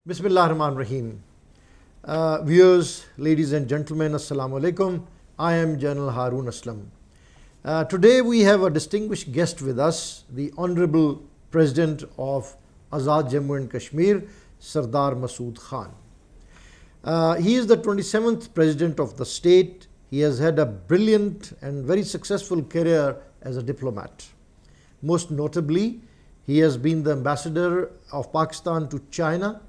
Bismillah ar-Rahman ar-Rahim. Viewers, ladies and gentlemen, Assalamu alaikum. I am General Haroon Aslam. Today we have a distinguished guest with us, the Honorable President of Azad Jammu and Kashmir, Sardar Masood Khan. He is the 27th President of the state. He has had a brilliant and very successful career as a diplomat. Most notably, he has been the Ambassador of Pakistan to China,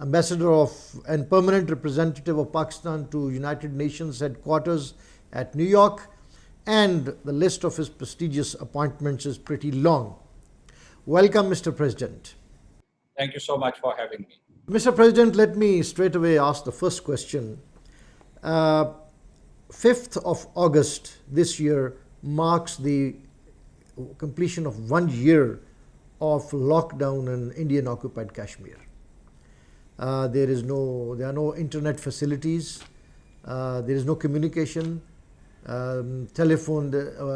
Ambassador of and Permanent Representative of Pakistan to United Nations headquarters at New York, and the list of his prestigious appointments is pretty long. Welcome, Mr. President. Thank you so much for having me. Mr. President, let me straight away ask the first question. 5th of August this year marks the completion of 1 year of lockdown in Indian occupied Kashmir. There are no internet facilities, there is no communication, telephone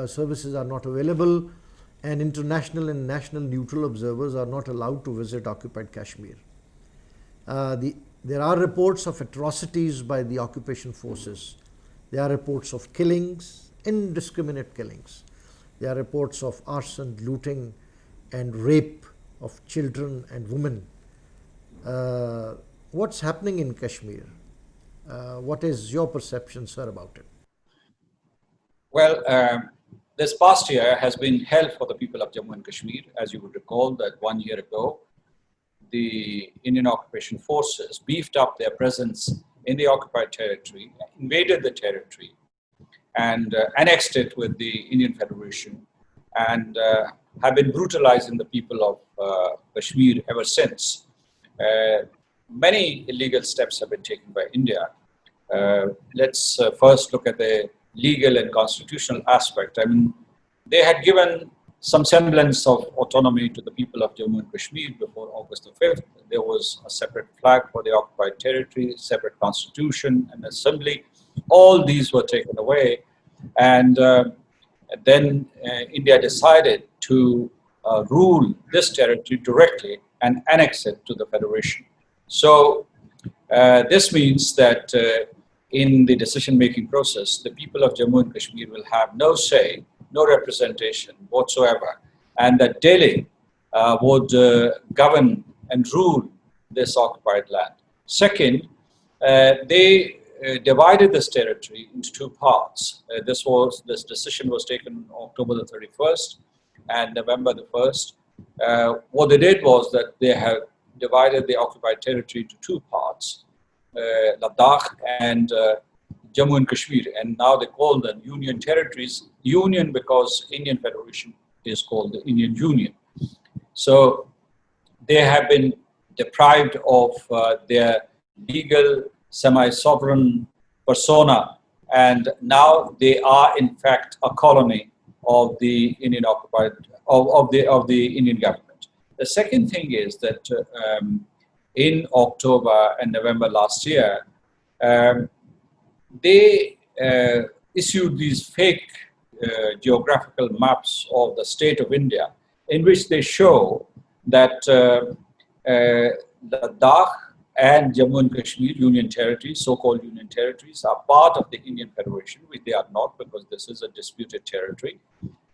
services are not available, and international and national neutral observers are not allowed to visit occupied Kashmir. There are reports of atrocities by the occupation forces. There are reports of killings, indiscriminate killings. There are reports of arson, looting, and rape of children and women. What's happening in Kashmir? What is your perception, sir, about it? Well, this past year has been hell for the people of Jammu and Kashmir. As you would recall, that 1 year ago, the Indian occupation forces beefed up their presence in the occupied territory, invaded the territory, and annexed it with the Indian Federation, and have been brutalizing the people of Kashmir ever since. Many illegal steps have been taken by India. Let's first look at the legal and constitutional aspect. I mean, they had given some semblance of autonomy to the people of Jammu and Kashmir before August the 5th. There was a separate flag for the occupied territory, separate constitution and assembly. All these were taken away. And then India decided to rule this territory directly and annex it to the Federation. So this means that in the decision-making process, the people of Jammu and Kashmir will have no say, no representation whatsoever, and that Delhi would govern and rule this occupied land. Second, they divided this territory into two parts. This decision was taken on October the 31st and November the 1st. What they did was that they have divided the occupied territory into two parts, Ladakh and Jammu and Kashmir, and now they call them Union territories. Union because Indian Federation is called the Indian Union. So they have been deprived of their legal semi-sovereign persona, and now they are in fact a colony of the Indian occupied of the Indian government. The second thing is that in October and November last year, they issued these fake geographical maps of the state of India, in which they show that Ladakh and Jammu and Kashmir Union territories, so-called Union territories, are part of the Indian Federation, which they are not because this is a disputed territory.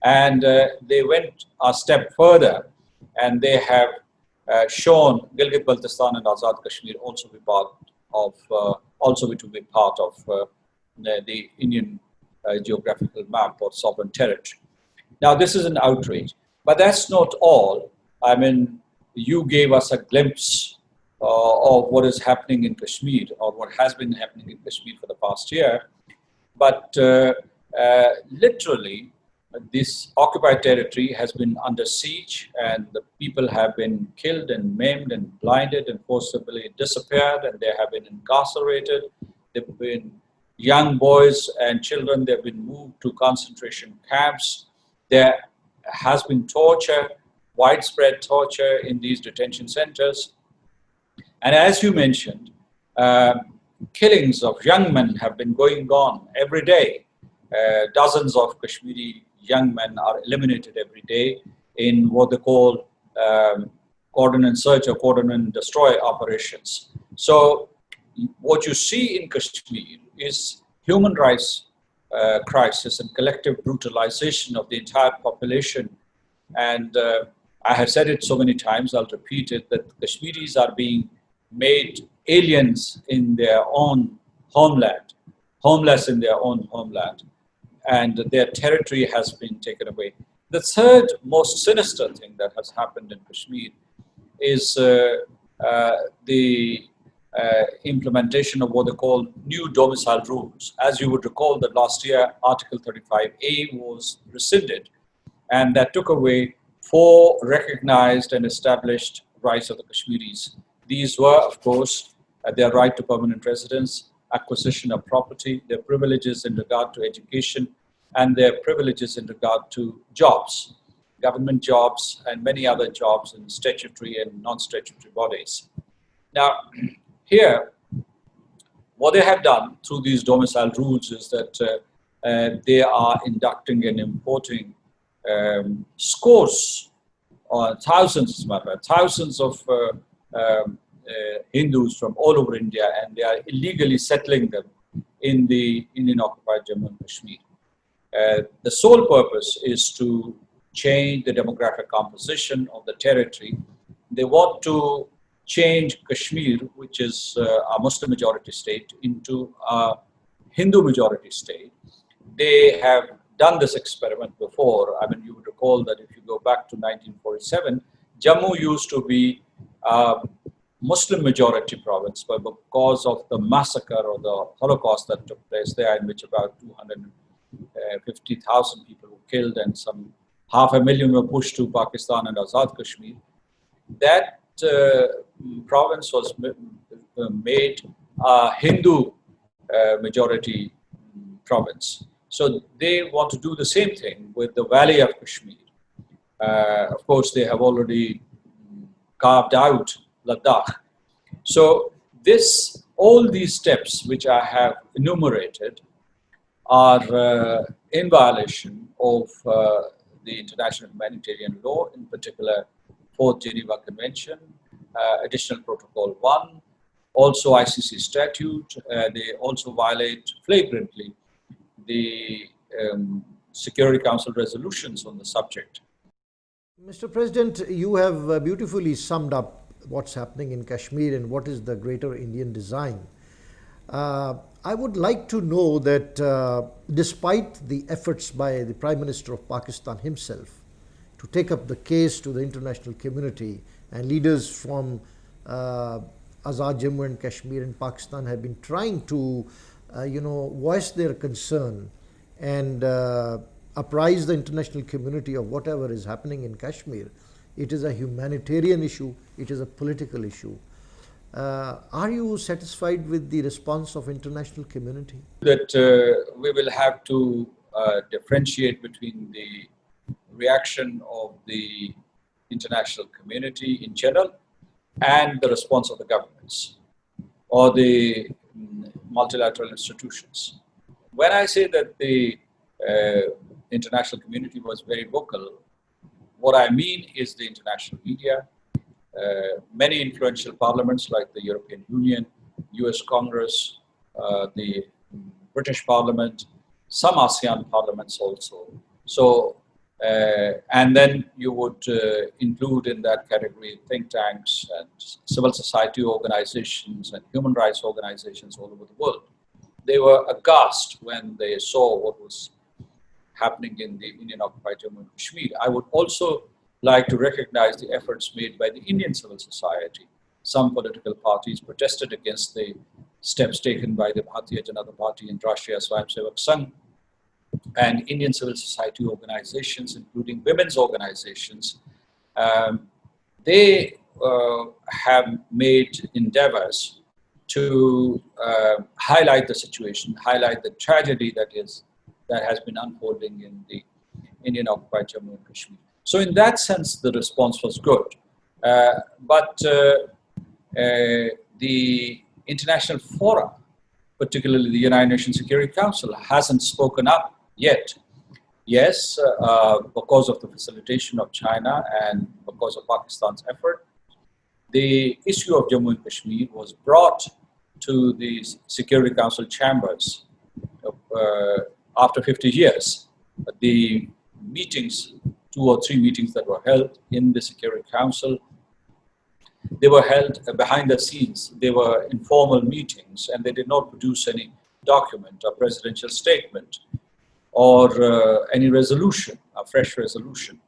And they went a step further, and they have shown Gilgit-Baltistan and Azad Kashmir also be part of the Indian geographical map or sovereign territory. Now, this is an outrage, but that's not all. I mean, you gave us a glimpse of what is happening in Kashmir, or what has been happening in Kashmir for the past year. But literally, this occupied territory has been under siege, and the people have been killed and maimed and blinded and forcibly disappeared, and they have been incarcerated. They've been young boys and children, they've been moved to concentration camps. There has been torture, widespread torture in these detention centers. And as you mentioned, killings of young men have been going on every day. Dozens of Kashmiri young men are eliminated every day in what they call coordinate search or coordinate destroy operations. So what you see in Kashmir is human rights crisis and collective brutalization of the entire population. And I have said it so many times, I'll repeat it, that Kashmiris are being made aliens in their own homeland, homeless in their own homeland, and their territory has been taken away. The third most sinister thing that has happened in Kashmir is the implementation of what they call new domicile rules. As you would recall that last year, Article 35A was rescinded, and that took away 4 recognized and established rights of the Kashmiris. These were, of course, their right to permanent residence, acquisition of property, their privileges in regard to education, and their privileges in regard to jobs, government jobs, and many other jobs in statutory and non-statutory bodies. Now, here, what they have done through these domicile rules is that they are inducting and importing scores, or thousands, as a matter of fact, thousands of Hindus from all over India, and they are illegally settling them in the Indian-occupied Jammu and Kashmir. The sole purpose is to change the demographic composition of the territory. They want to change Kashmir, which is a Muslim majority state, into a Hindu majority state. They have done this experiment before. I mean, you would recall that if you go back to 1947, Jammu used to be a Muslim majority province, but because of the massacre or the Holocaust that took place there, in which about 250,000 people were killed and some 500,000 were pushed to Pakistan and Azad Kashmir, that province was made a Hindu majority province. So they want to do the same thing with the Valley of Kashmir. Of course, they have already carved out Ladakh. So all these steps which I have enumerated are in violation of the international humanitarian law, in particular 4th Geneva Convention, Additional Protocol 1, also ICC statute. They also violate flagrantly the Security Council resolutions on the subject. Mr. President, you have beautifully summed up what's happening in Kashmir and what is the greater Indian design. I would like to know that despite the efforts by the Prime Minister of Pakistan himself to take up the case to the international community, and leaders from Azad Jammu and Kashmir and Pakistan have been trying to voice their concern and apprise the international community of whatever is happening in Kashmir. It is a humanitarian issue, it is a political issue. Are you satisfied with the response of international community? That we will have to differentiate between the reaction of the international community in general and the response of the governments or the multilateral institutions. When I say that the international community was very vocal, what I mean is the international media, many influential parliaments like the European Union, US Congress, the British Parliament, some ASEAN parliaments also. So, and then you would include in that category think tanks and civil society organizations and human rights organizations all over the world. They were aghast when they saw what was happening in the Indian-occupied Jammu and Kashmir. I would also like to recognize the efforts made by the Indian civil society. Some political parties protested against the steps taken by the Bharatiya Janata Party and Rashtriya Swayamsevak Sangh, and Indian civil society organizations, including women's organizations. They have made endeavors to highlight the situation, highlight the tragedy that has been unfolding in the Indian-occupied Jammu and Kashmir. So in that sense, the response was good. But the international fora, particularly the United Nations Security Council, hasn't spoken up yet. Yes, because of the facilitation of China and because of Pakistan's effort, the issue of Jammu and Kashmir was brought to the Security Council chambers after 50 years. The meetings, 2 or 3 meetings that were held in the Security Council, they were held behind the scenes. They were informal meetings, and they did not produce any document, a presidential statement, or any resolution, a fresh resolution.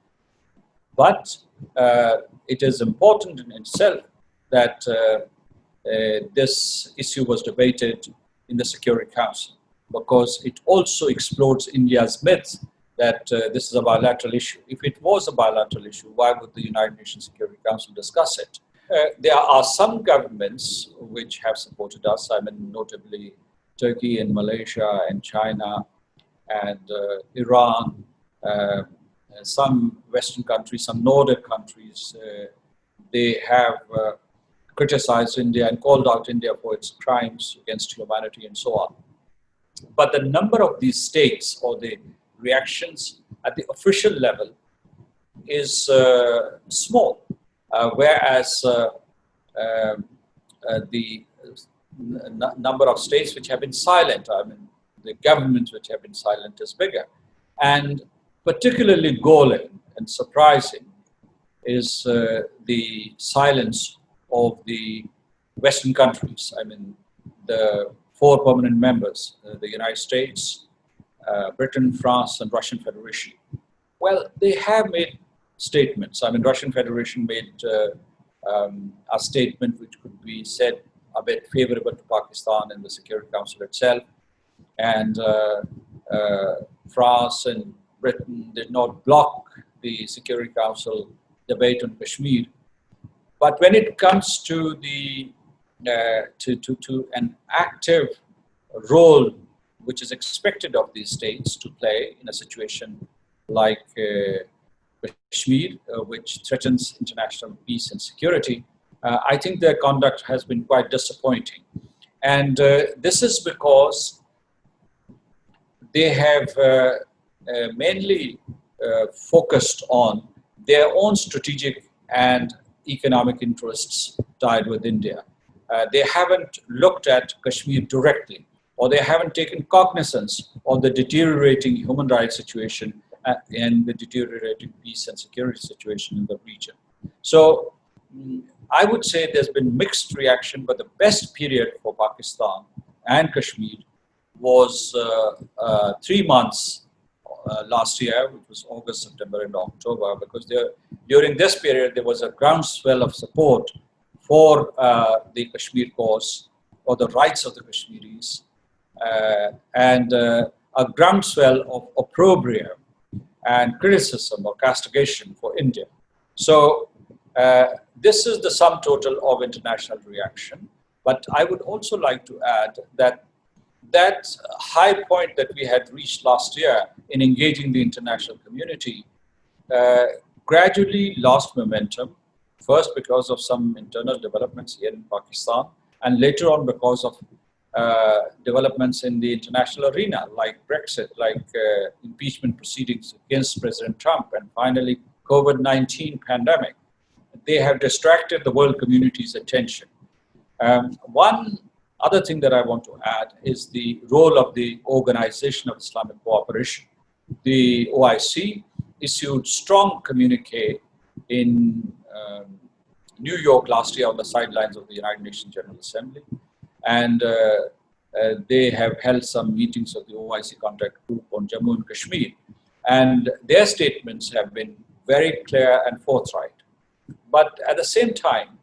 But it is important in itself that this issue was debated in the Security Council, because it also explodes India's myth that this is a bilateral issue. If it was a bilateral issue, why would the United Nations Security Council discuss it? There are some governments which have supported us, I mean, notably Turkey and Malaysia and China and Iran, some Western countries, some Nordic countries, they have criticized India and called out India for its crimes against humanity and so on. But the number of these states or the reactions at the official level is small, whereas the number of states which have been silent, I mean, the governments which have been silent is bigger. And particularly galling and surprising is the silence of the Western countries. I mean, the 4 permanent members, the United States, Britain, France, and Russian Federation. Well, they have made statements. I mean, Russian Federation made a statement which could be said a bit favorable to Pakistan in the Security Council itself. And France and Britain did not block the Security Council debate on Kashmir. But when it comes to the to an active role which is expected of these states to play in a situation like Kashmir, which threatens international peace and security, I think their conduct has been quite disappointing. And this is because they have mainly focused on their own strategic and economic interests tied with India. They haven't looked at Kashmir directly, or they haven't taken cognizance of the deteriorating human rights situation and the deteriorating peace and security situation in the region. So I would say there's been mixed reaction, but the best period for Pakistan and Kashmir was 3 months last year, which was August, September, and October, because during this period there was a groundswell of support for the Kashmir cause, or the rights of the Kashmiris, and a groundswell of opprobrium and criticism or castigation for India. So this is the sum total of international reaction. But I would also like to add that that high point that we had reached last year in engaging the international community gradually lost momentum, first because of some internal developments here in Pakistan, and later on because of developments in the international arena, like Brexit, like impeachment proceedings against President Trump, and finally COVID-19 pandemic. They have distracted the world community's attention. One other thing that I want to add is the role of the Organization of Islamic Cooperation. The OIC issued strong communique in New York last year on the sidelines of the United Nations General Assembly. And they have held some meetings of the OIC contact group on Jammu and Kashmir. And their statements have been very clear and forthright. But at the same time,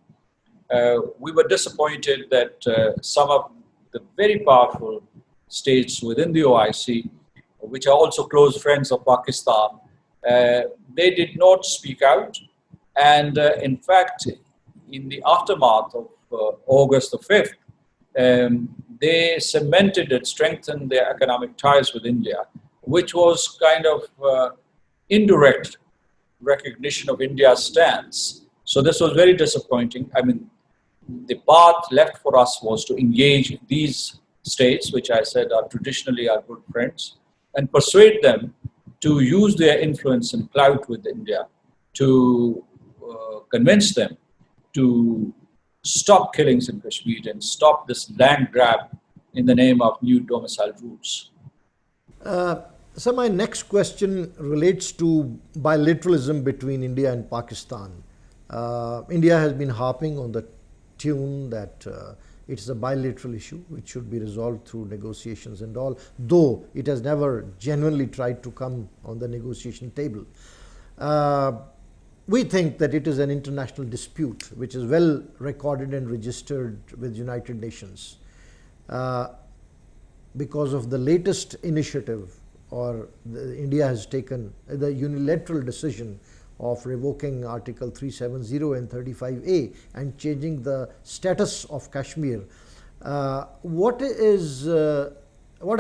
we were disappointed that some of the very powerful states within the OIC, which are also close friends of Pakistan, they did not speak out. And in fact, in the aftermath of August the 5th, they cemented and strengthened their economic ties with India, which was kind of indirect recognition of India's stance. So this was very disappointing. I mean, the path left for us was to engage these states, which I said are traditionally our good friends, and persuade them to use their influence and clout with India to convince them to stop killings in Kashmir and stop this land grab in the name of new domicile rules. So my next question relates to bilateralism between India and Pakistan. India has been harping on the tune that it is a bilateral issue which should be resolved through negotiations and all, though it has never genuinely tried to come on the negotiation table. We think that it is an international dispute which is well recorded and registered with United Nations. Because of the latest initiative, or India has taken the unilateral decision of revoking Article 370 and 35A and changing the status of Kashmir. What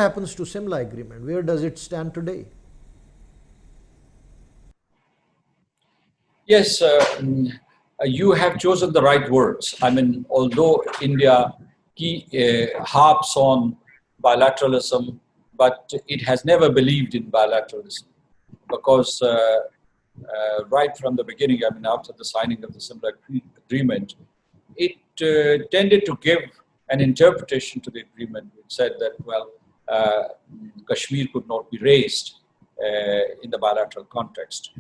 happens to Simla Agreement? Where does it stand today? Yes, you have chosen the right words. I mean, although India harps on bilateralism, but it has never believed in bilateralism because right from the beginning, I mean, after the signing of the Simla Agreement, it tended to give an interpretation to the agreement which said that, well, Kashmir could not be raised in the bilateral context.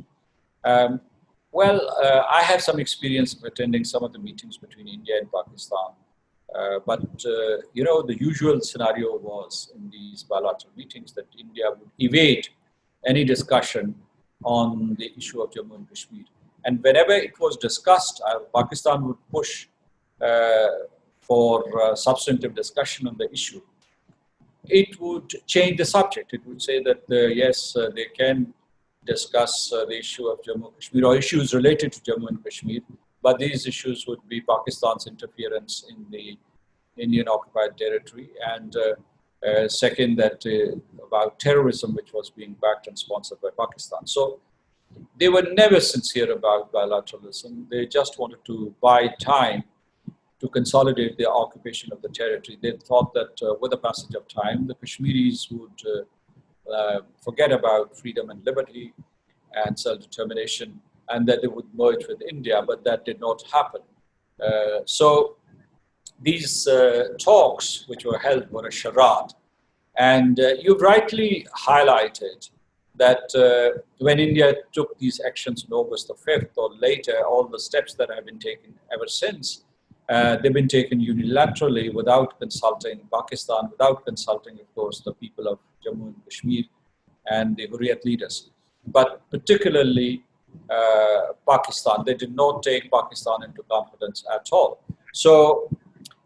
I have some experience of attending some of the meetings between India and Pakistan. But the usual scenario was in these bilateral meetings that India would evade any discussion on the issue of Jammu and Kashmir. And whenever it was discussed, Pakistan would push for substantive discussion on the issue. It would change the subject. It would say that, yes, they can discuss the issue of Jammu and Kashmir or issues related to Jammu and Kashmir, but these issues would be Pakistan's interference in the Indian occupied territory, and second, that about terrorism, which was being backed and sponsored by Pakistan. So they were never sincere about bilateralism. They just wanted to buy time to consolidate their occupation of the territory. They thought that with the passage of time, the Kashmiris would forget about freedom and liberty and self-determination, and that they would merge with India, but that did not happen. So these talks which were held were a charade. And you've rightly highlighted that when India took these actions on August the 5th or later, all the steps that have been taken ever since, they've been taken unilaterally without consulting Pakistan, without consulting, of course, the people of Jammu and Kashmir and the Hurriyat leaders. But particularly Pakistan, they did not take Pakistan into confidence at all. So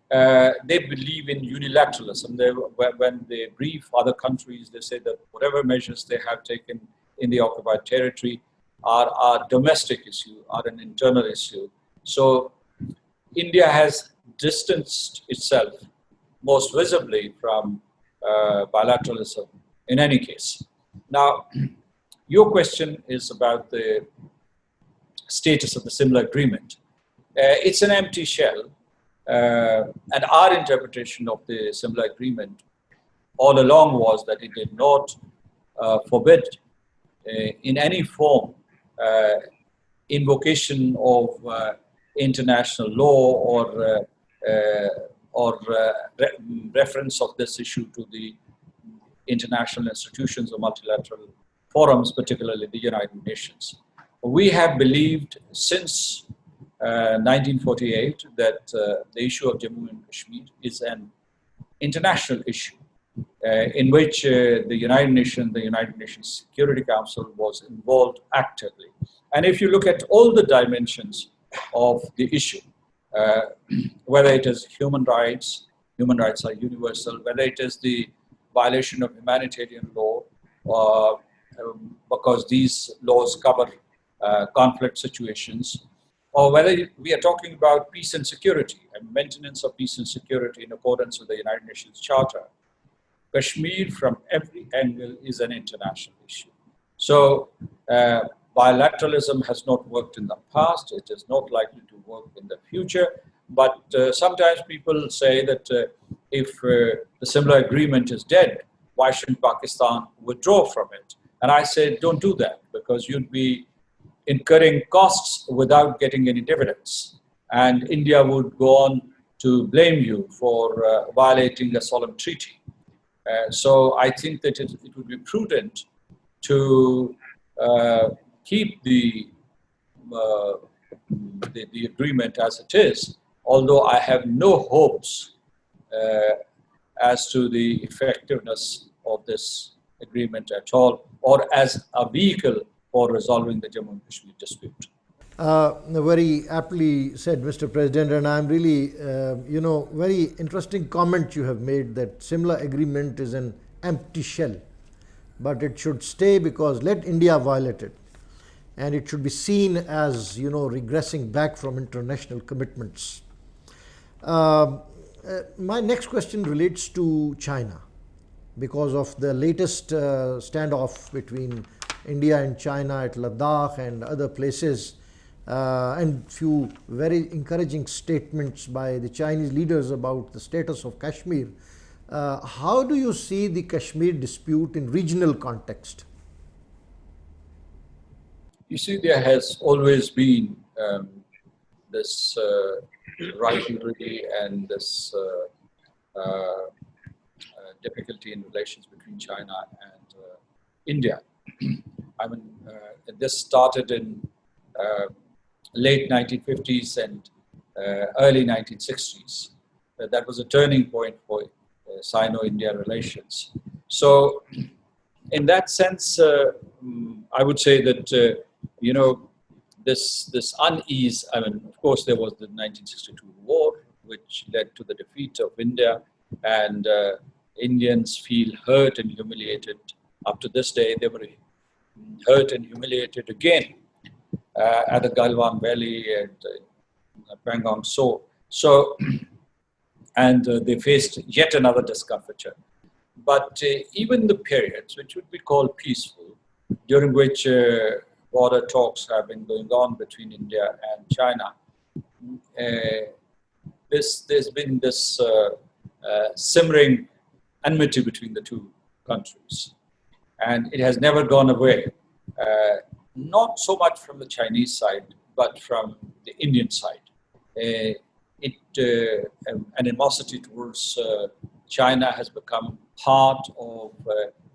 they believe in unilateralism. When they brief other countries, they say that whatever measures they have taken in the occupied territory are a domestic issue, are an internal issue. So India has distanced itself most visibly from bilateralism in any case. Now, your question is about the status of the Simla Agreement. It's an empty shell. And our interpretation of the Simla Agreement all along was that it did not forbid in any form invocation of international law or reference of this issue to the international institutions or multilateral forums, particularly the United Nations. We have believed since 1948 that the issue of Jammu and Kashmir is an international issue in which the United Nations Security Council was involved actively. And if you look at all the dimensions of the issue, whether it is human rights are universal, whether it is the violation of humanitarian law, because these laws cover conflict situations, or whether we are talking about peace and security and maintenance of peace and security in accordance with the United Nations Charter, Kashmir from every angle is an international issue. So bilateralism has not worked in the past, it is not likely to work in the future, but sometimes people say that if the Simla Agreement is dead, why shouldn't Pakistan withdraw from it? And I say, don't do that, because you'd be incurring costs without getting any dividends. and India would go on to blame you for violating a solemn treaty. So I think that it would be prudent to keep uh, the agreement as it is, although I have no hopes as to the effectiveness of this agreement at all, or as a vehicle for resolving the Jammu and Kashmir dispute. Very aptly said, Mr. President, and I'm really, very interesting comment you have made that Simla agreement is an empty shell, but it should stay because let India violate it, and it should be seen as, regressing back from international commitments. My next question relates to China because of the latest standoff between India and China at Ladakh and other places, and few very encouraging statements by the Chinese leaders about the status of Kashmir. How do you see the Kashmir dispute in regional context? You see, there has always been this rivalry and this difficulty in relations between China and India. I mean, this started in late 1950s and early 1960s. That was a turning point for Sino-India relations. So, in that sense, I would say that this unease. I mean, of course, there was the 1962 war, which led to the defeat of India, and Indians feel hurt and humiliated. Up to this day, they were hurt and humiliated again at the Galwan Valley and Pangong Tso. So, and they faced yet another discomfiture. But even the periods, which would be called peaceful, during which border talks have been going on between India and China, there's been this simmering enmity between the two countries. And it has never gone away, not so much from the Chinese side, but from the Indian side. An animosity towards China has become part of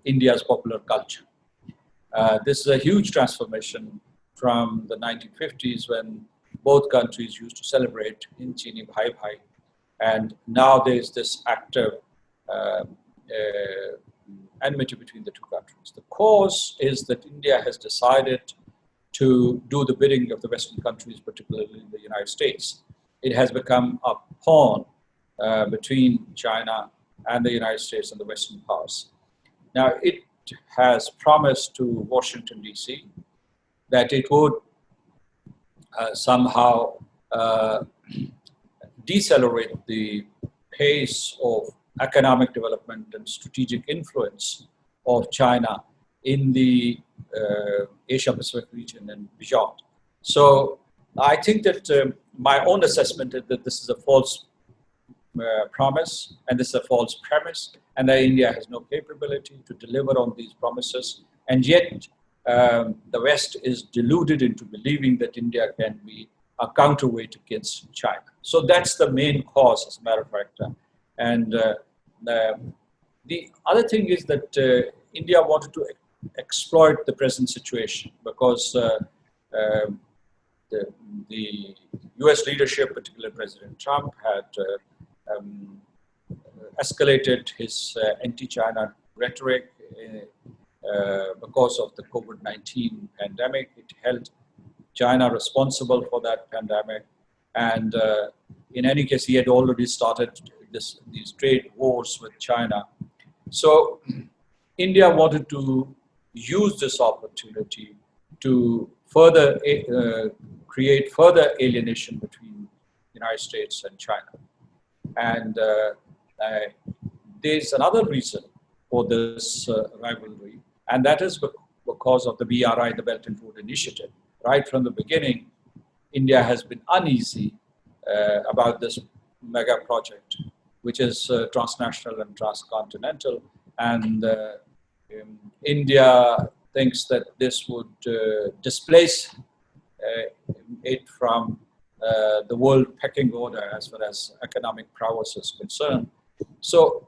India's popular culture. This is a huge transformation from the 1950s when both countries used to celebrate in Chini Bhai Bhai. And now there's this active enmity between the two countries. The cause is that India has decided to do the bidding of the Western countries, particularly the United States. It has become a pawn between China and the United States and the Western powers. Now, it has promised to Washington, D.C. that it would somehow decelerate the pace of economic development and strategic influence of China in the Asia-Pacific region and beyond. So I think that my own assessment is that this is a false promise and this is a false premise, and that India has no capability to deliver on these promises. And yet the West is deluded into believing that India can be a counterweight against China. So that's the main cause, as a matter of fact. And the other thing is that India wanted to exploit the present situation because the US leadership, particularly President Trump, had escalated his anti-China rhetoric because of the COVID-19 pandemic. It held China responsible for that pandemic. And in any case, he had already started these trade wars with China. So India wanted to use this opportunity to further create further alienation between the United States and China. And there's another reason for this rivalry, and that is because of the BRI, the Belt and Road Initiative. Right from the beginning, India has been uneasy about this mega project, which is transnational and transcontinental. And India thinks that this would displace it from the world pecking order as far as economic prowess is concerned. So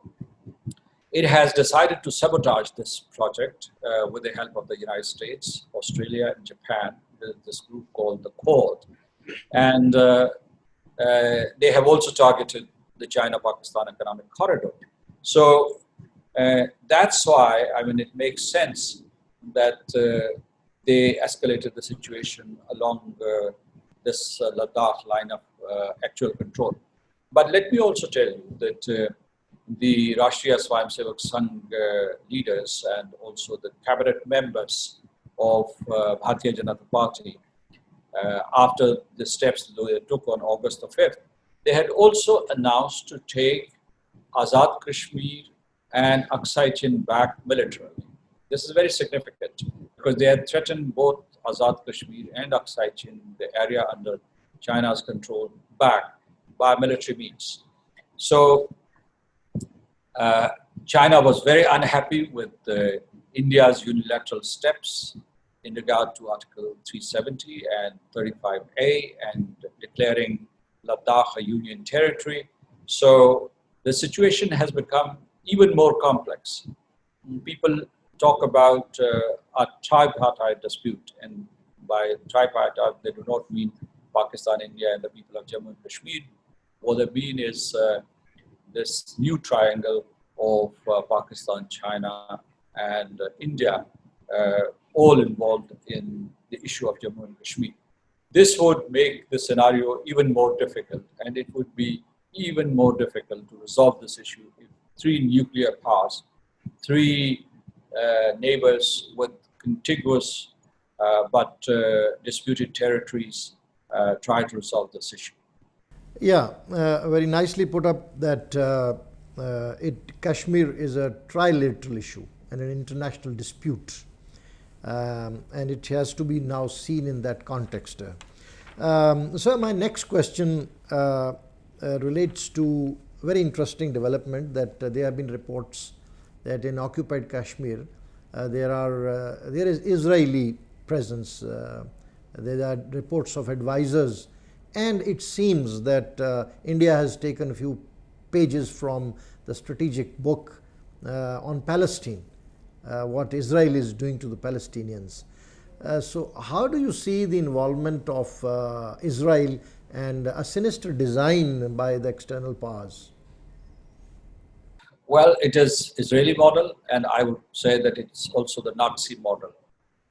it has decided to sabotage this project with the help of the United States, Australia, and Japan, this group called the Quad. And they have also targeted the China-Pakistan economic corridor. So that's why, I mean, it makes sense that they escalated the situation along this Ladakh line of actual control. But let me also tell you that the Rashtriya Swayamsevak Sangh leaders and also the cabinet members of Bharatiya Janata Party, after the steps they took on August the 5th, they had also announced to take Azad Kashmir and Aksai Chin back militarily. This is very significant because they had threatened both Azad Kashmir and Aksai Chin, the area under China's control, back by military means. So China was very unhappy with India's unilateral steps in regard to Article 370 and 35A and declaring Ladakh a union territory. So the situation has become even more complex. People talk about a tripartite dispute, and by tripartite they do not mean Pakistan, India, and the people of Jammu and Kashmir. What they mean is this new triangle of Pakistan, China, and India, all involved in the issue of Jammu and Kashmir. This would make the scenario even more difficult, and it would be even more difficult to resolve this issue if three nuclear powers, three neighbors with contiguous but disputed territories try to resolve this issue. Yeah, very nicely put up that Kashmir is a trilateral issue and an international dispute, and it has to be now seen in that context. So my next question relates to a very interesting development that there have been reports that in occupied Kashmir there is Israeli presence. There are reports of advisors, and it seems that India has taken a few pages from the strategic book on Palestine, what Israel is doing to the Palestinians. So how do you see the involvement of Israel and a sinister design by the external powers? Well, it is Israeli model, and I would say that it's also the Nazi model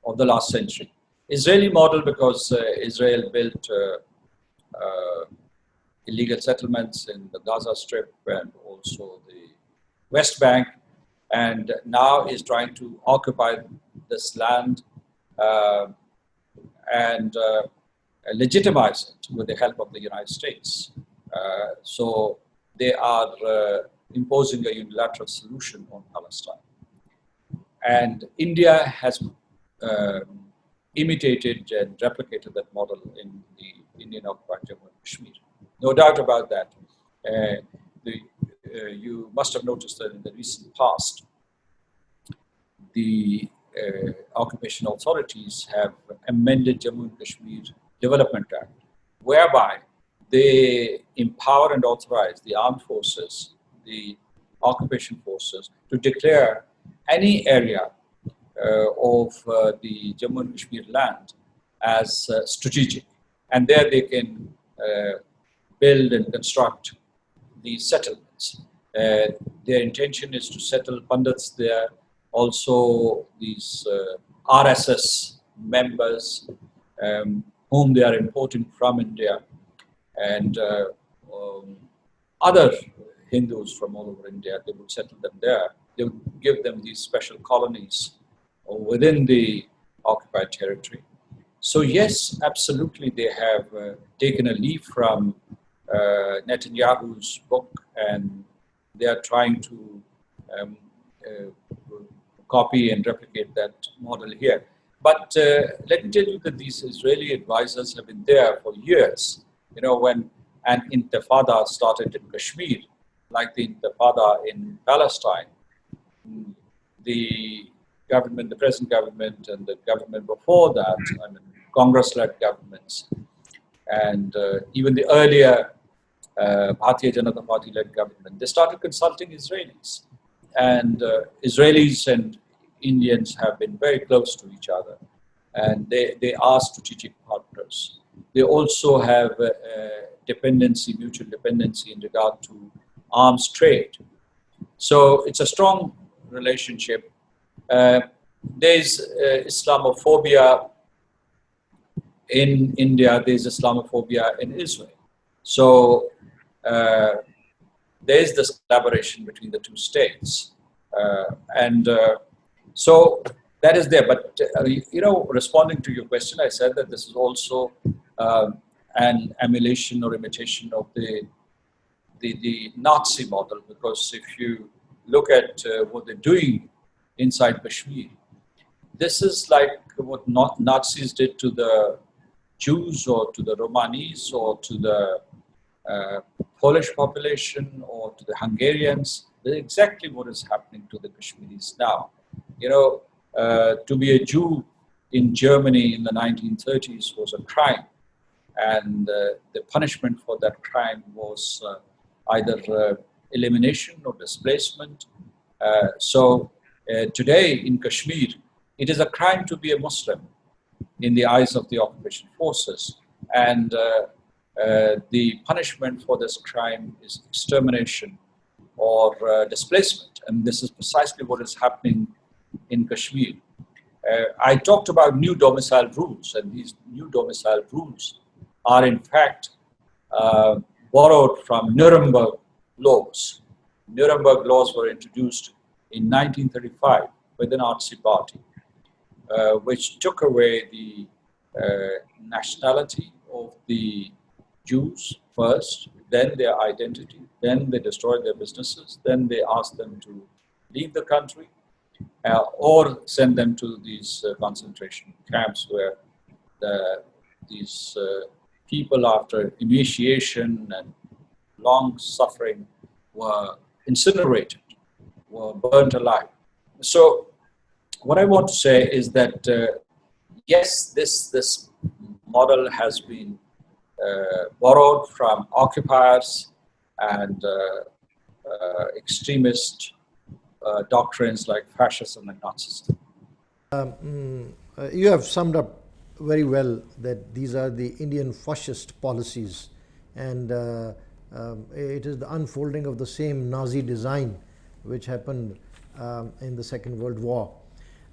of the last century. Israeli model because Israel built illegal settlements in the Gaza Strip and also the West Bank, and now is trying to occupy this land and legitimize it with the help of the United States. So they are imposing a unilateral solution on Palestine. And India has imitated and replicated that model in the Indian occupied Jammu and Kashmir. No doubt about that. You must have noticed that in the recent past, the occupation authorities have amended Jammu and Kashmir Development Act, whereby they empower and authorize the armed forces, the occupation forces, to declare any area of the Jammu and Kashmir land as strategic. And there they can build and construct these settlements. Their intention is to settle Pandits there, also these RSS members whom they are importing from India, and other Hindus from all over India. They would settle them there. They would give them these special colonies within the occupied territory. So yes, absolutely, they have taken a leaf from Netanyahu's book, and they are trying to copy and replicate that model here. But let me tell you that these Israeli advisors have been there for years. You know, when an intifada started in Kashmir, like the intifada in Palestine, the government, the present government and the government before that, I mean, Congress-led governments, and even the earlier Bharatiya Janata Party-led government, they started consulting Israelis. And Israelis and Indians have been very close to each other, and they are strategic partners. They also have dependency, mutual dependency in regard to arms trade. So it's a strong relationship. There's Islamophobia in India, there's Islamophobia in Israel. So there's this collaboration between the two states. So that is there. But, responding to your question, I said that this is also an emulation or imitation of the Nazi model, because if you look at what they're doing inside Kashmir, this is like what Nazis did to the Jews or to the Romanis or to the Polish population or to the Hungarians. That's exactly what is happening to the Kashmiris now. To be a Jew in Germany in the 1930s was a crime, and the punishment for that crime was either elimination or displacement. So today in Kashmir, it is a crime to be a Muslim in the eyes of the occupation forces, and the punishment for this crime is extermination or displacement, and this is precisely what is happening in Kashmir. I talked about new domicile rules, and these new domicile rules are in fact borrowed from Nuremberg laws. Nuremberg laws were introduced in 1935 by the Nazi Party, which took away the nationality of the Jews first, then their identity, then they destroyed their businesses, then they asked them to leave the country or send them to these concentration camps where these people, after emaciation and long suffering, were incinerated, were burnt alive. So what I want to say is that yes, this model has been borrowed from occupiers and extremist doctrines like fascism and Nazism. You have summed up very well that these are the Indian fascist policies, and it is the unfolding of the same Nazi design which happened in the Second World War.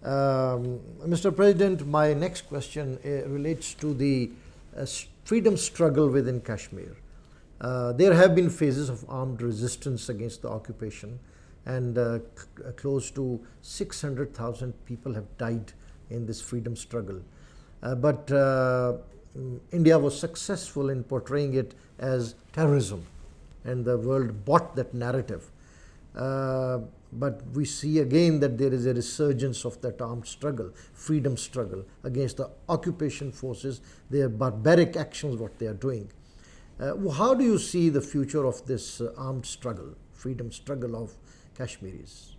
Mr. President, my next question relates to the freedom struggle within Kashmir. There have been phases of armed resistance against the occupation, and close to 600,000 people have died in this freedom struggle. But India was successful in portraying it as terrorism, and the world bought that narrative. But we see again that there is a resurgence of that armed struggle, freedom struggle against the occupation forces, their barbaric actions, what they are doing. How do you see the future of this armed struggle, freedom struggle of Kashmiris?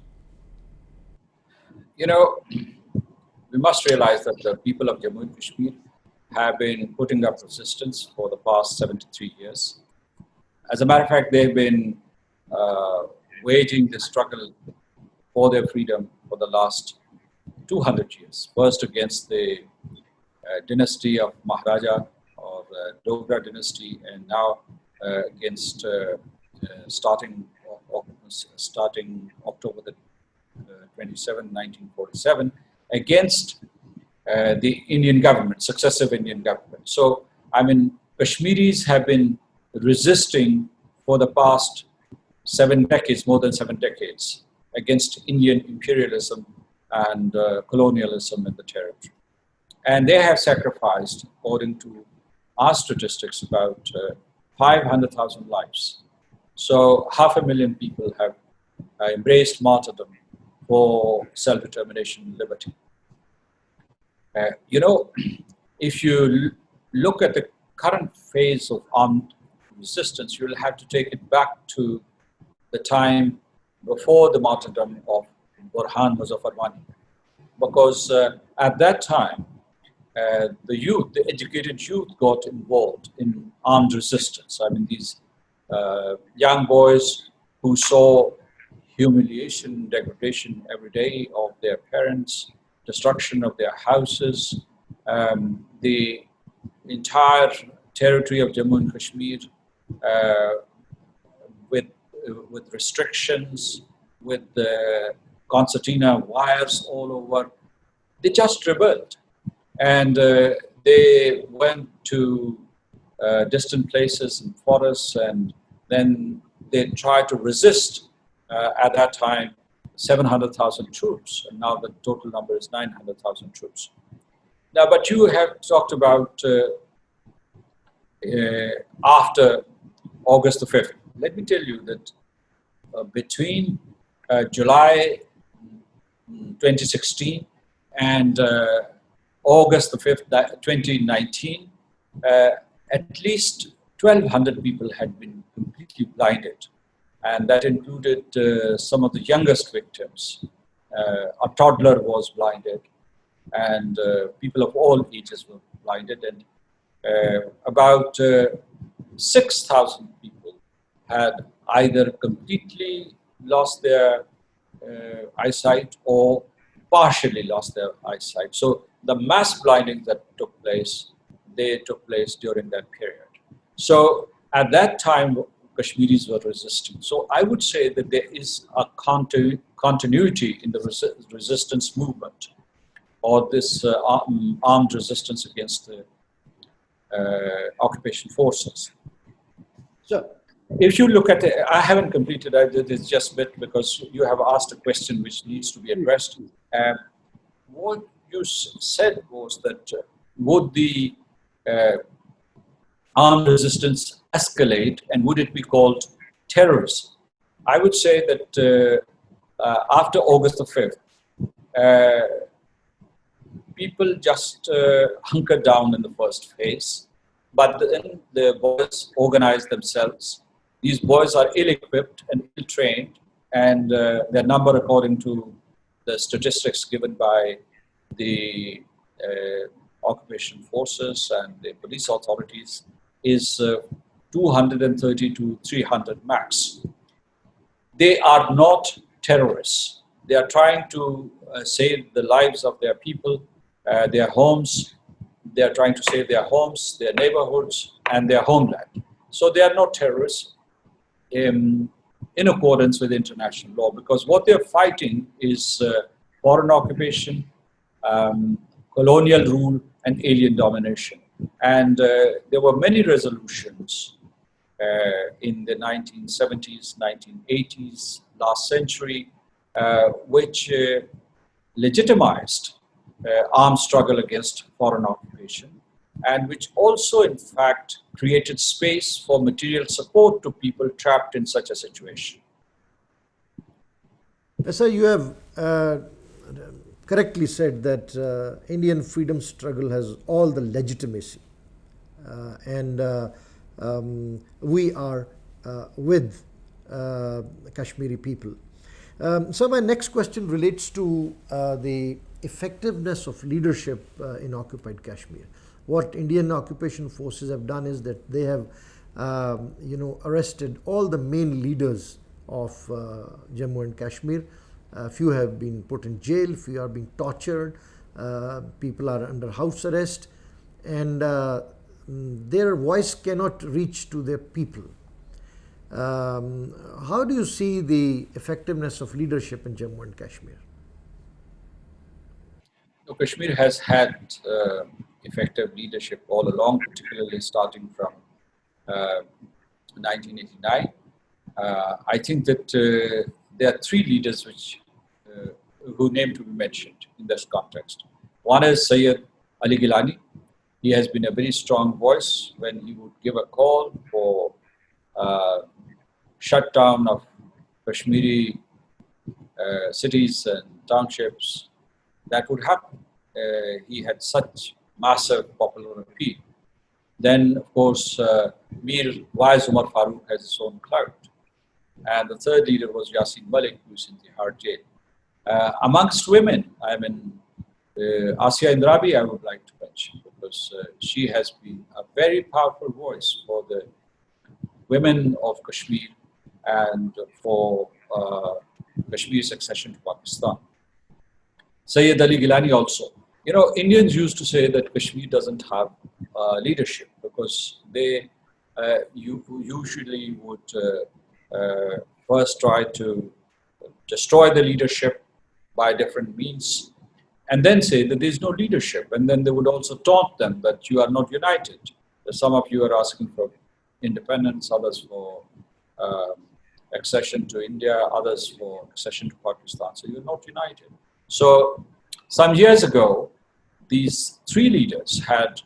We must realize that the people of Jammu and Kashmir have been putting up resistance for the past 73 years. As a matter of fact, they've been waging the struggle for their freedom for the last 200 years. First against the dynasty of Maharaja or the Dogra dynasty, and now against starting October the 27, 1947, against the Indian government, successive Indian government. So, Kashmiris have been resisting for the past 7 decades, more than 7 decades, against Indian imperialism and colonialism in the territory. And they have sacrificed, according to our statistics, about 500,000 lives. So 500,000 people have embraced martyrdom for self-determination and liberty. If you look at the current phase of armed resistance, you'll have to take it back to the time before the martyrdom of Burhan Muzaffar Wani. Because at that time, the educated youth got involved in armed resistance. I mean, these young boys who saw humiliation, degradation every day of their parents, destruction of their houses, the entire territory of Jammu and Kashmir uh, with restrictions, with the concertina wires all over. They just rebelled, and they went to distant places and forests, and then they tried to resist. At that time, 700,000 troops, and now the total number is 900,000 troops. Now, but you have talked about after August the 5th. Let me tell you that between July 2016 and August the 5th, 2019, at least 1,200 people had been completely blinded. And that included some of the youngest victims. A toddler was blinded, and people of all ages were blinded. And about 6,000 people had either completely lost their eyesight or partially lost their eyesight. So the mass blindings that took place, they took place during that period. So at that time, Kashmiris were resisting. So I would say that there is a continuity in the resistance movement, or this armed resistance against the occupation forces. So if you look at it, I haven't completed this just a bit because you have asked a question which needs to be addressed. What you said was that would the armed resistance escalate, and would it be called terrorism? I would say that after August the 5th, people just hunkered down in the first phase, but then the boys organized themselves. These boys are ill-equipped and ill-trained, and their number, according to the statistics given by the occupation forces and the police authorities, is 230 to 300 max. They are not terrorists. They are trying to save the lives of their people, their homes. They are trying to save their homes, their neighborhoods, and their homeland. So they are not terrorists in accordance with international law, because what they're fighting is foreign occupation, colonial rule, and alien domination. And there were many resolutions in the 1970s, 1980s, last century, which legitimized armed struggle against foreign occupation, and which also, in fact, created space for material support to people trapped in such a situation. Sir, you have correctly said that Indian freedom struggle has all the legitimacy, and we are with Kashmiri people. So my next question relates to the effectiveness of leadership in occupied Kashmir. What Indian occupation forces have done is that they have arrested all the main leaders of Jammu and Kashmir. Few have been put in jail, few are being tortured, people are under house arrest, and their voice cannot reach to their people. How do you see the effectiveness of leadership in Jammu and Kashmir? So Kashmir has had effective leadership all along, particularly starting from 1989. I think that there are three leaders who name to be mentioned in this context. One is Sayyid Ali Gilani. He has been a very strong voice when he would give a call for shutdown of Kashmiri cities and townships. That would happen. He had such massive popular appeal. Then, of course, Mir Wais Umar Farooq has his own clout. And the third leader was Yasin Malik, who's in the hard jail. Amongst women, I mean, Asya Indrabi, I would like to mention. much, because she has been a very powerful voice for the women of Kashmir and for Kashmir's accession to Pakistan. Sayyid Ali Gilani also. You know, Indians used to say that Kashmir doesn't have leadership because they usually would first try to destroy the leadership by different means and then say that there's no leadership. And then they would also taunt them that you are not united. Some of you are asking for independence, others for accession to India, others for accession to Pakistan. So you're not united. So some years ago, these three leaders had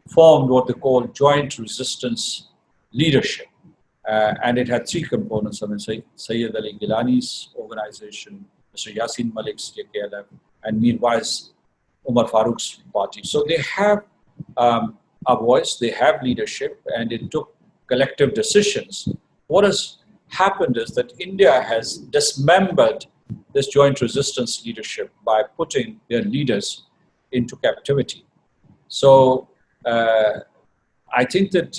formed what they call joint resistance leadership. And it had three components. I mean, Sayyid Ali Gilani's organization, Mr. Yasin Malik's JKLF, and Mirwais Umar Farooq's party. So they have a voice, they have leadership, and it took collective decisions. What has happened is that India has dismembered this joint resistance leadership by putting their leaders into captivity. So I think that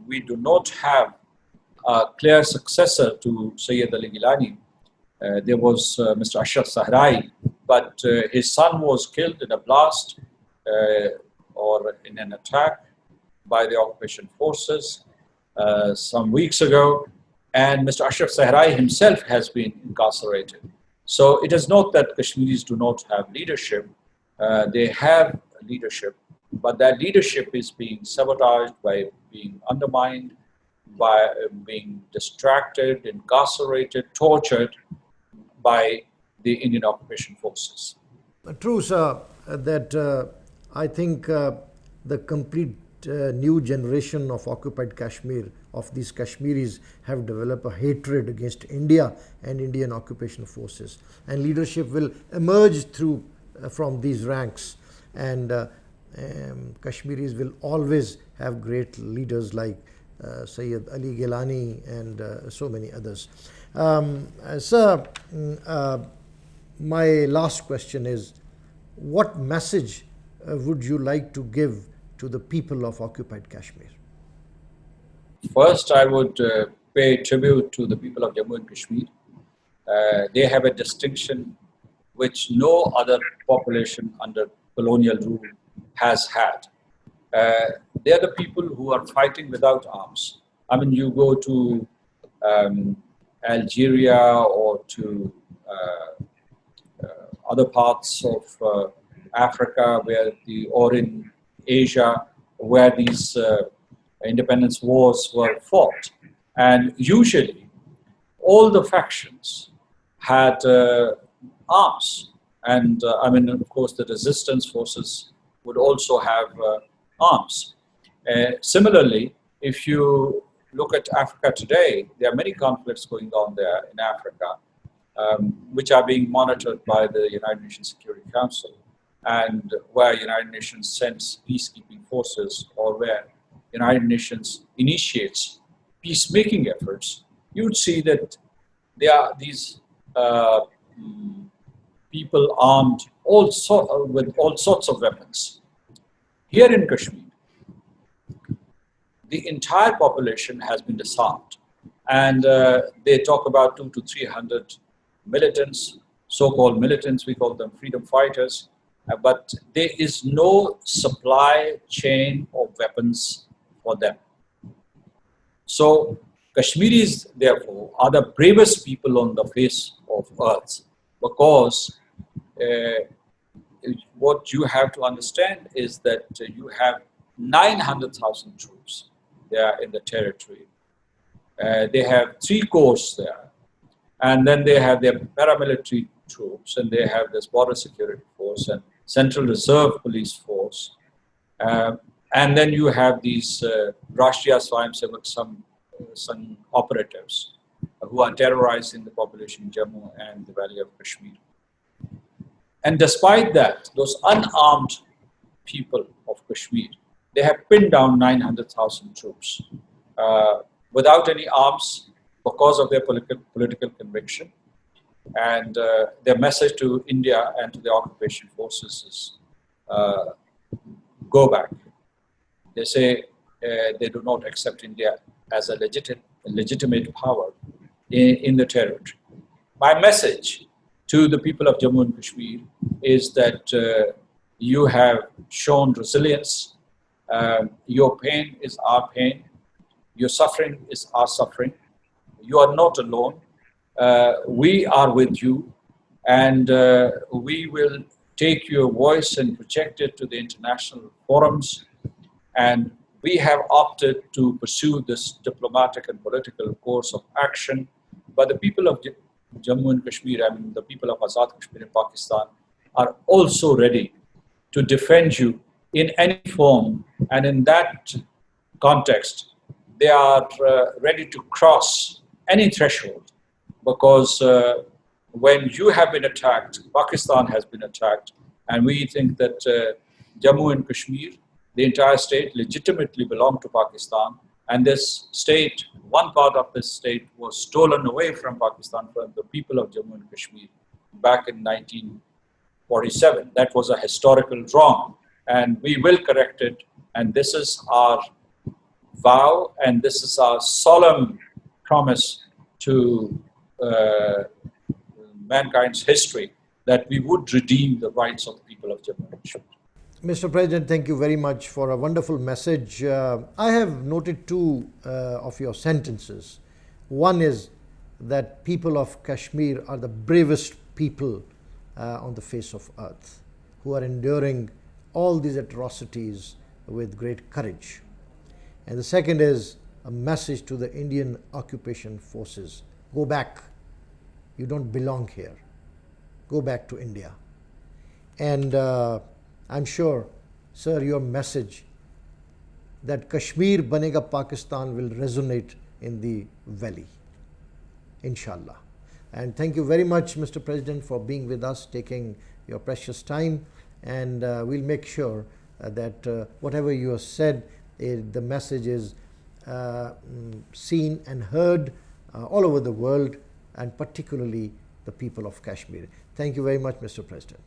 we do not have a clear successor to Sayyid Ali Gilani. There was Mr. Ashraf Sahrai, but his son was killed in a blast or in an attack by the occupation forces some weeks ago, and Mr. Ashraf Sahrai himself has been incarcerated. So it is not that Kashmiris do not have leadership. They have leadership, but that leadership is being sabotaged by being undermined, by being distracted, incarcerated, tortured by the Indian occupation forces. True, sir, that I think the complete new generation of occupied Kashmir, of these Kashmiris, have developed a hatred against India and Indian occupation forces. And leadership will emerge through from these ranks. And Kashmiris will always have great leaders like Sayyid Ali Gilani and so many others. Sir, my last question is, what message would you like to give to the people of occupied Kashmir? First, I would pay tribute to the people of Jammu and Kashmir. They have a distinction which no other population under colonial rule has had. They are the people who are fighting without arms. I mean, you go to Algeria or to other parts of Africa or in Asia where these independence wars were fought. And usually all the factions had arms. And I mean, of course, the resistance forces would also have arms. Similarly, if you look at Africa today, there are many conflicts going on there in Africa, which are being monitored by the United Nations Security Council, and where United Nations sends peacekeeping forces, or where United Nations initiates peacemaking efforts. You would see that there are these people armed with all sorts of weapons. Here in Kashmir, the entire population has been disarmed, and they talk about 200 to 300 militants, so-called militants. We call them freedom fighters, but there is no supply chain of weapons for them. So Kashmiris, therefore, are the bravest people on the face of earth, because what you have to understand is that you have 900,000 troops there in the territory. They have 3 corps there, and then they have their paramilitary troops, and they have this border security force and Central Reserve Police Force, and then you have these Rashtriya Swayamsevak Sangh operatives who are terrorizing the population in Jammu and the Valley of Kashmir. And despite that, those unarmed people of Kashmir, they have pinned down 900,000 troops without any arms, because of their political conviction. And their message to India and to the occupation forces is, go back. They say they do not accept India as a legitimate power in the territory. My message to the people of Jammu and Kashmir is that you have shown resilience. Your pain is our pain. Your suffering is our suffering. You are not alone. We are with you, and we will take your voice and project it to the international forums. And we have opted to pursue this diplomatic and political course of action. But the people of Jammu and Kashmir, I mean the people of Azad Kashmir in Pakistan, are also ready to defend you in any form. And in that context, they are ready to cross any threshold, because when you have been attacked, Pakistan has been attacked, and we think that Jammu and Kashmir, the entire state, legitimately belonged to Pakistan, and this state, one part of this state, was stolen away from Pakistan, from the people of Jammu and Kashmir back in 1947. That was a historical wrong, and we will correct it. And this is our vow, and this is our solemn promise to mankind's history, that we would redeem the rights of the people of Jammu and Kashmir. Mr. President, thank you very much for a wonderful message. I have noted two of your sentences. One is that people of Kashmir are the bravest people on the face of earth, who are enduring all these atrocities with great courage. And the second is a message to the Indian occupation forces. Go back. You don't belong here. Go back to India. And I'm sure, sir, your message that Kashmir Banega Pakistan will resonate in the valley, inshallah. And thank you very much, Mr. President, for being with us, taking your precious time. And we'll make sure that whatever you have said, the message is seen and heard all over the world, and particularly the people of Kashmir. Thank you very much, Mr. President.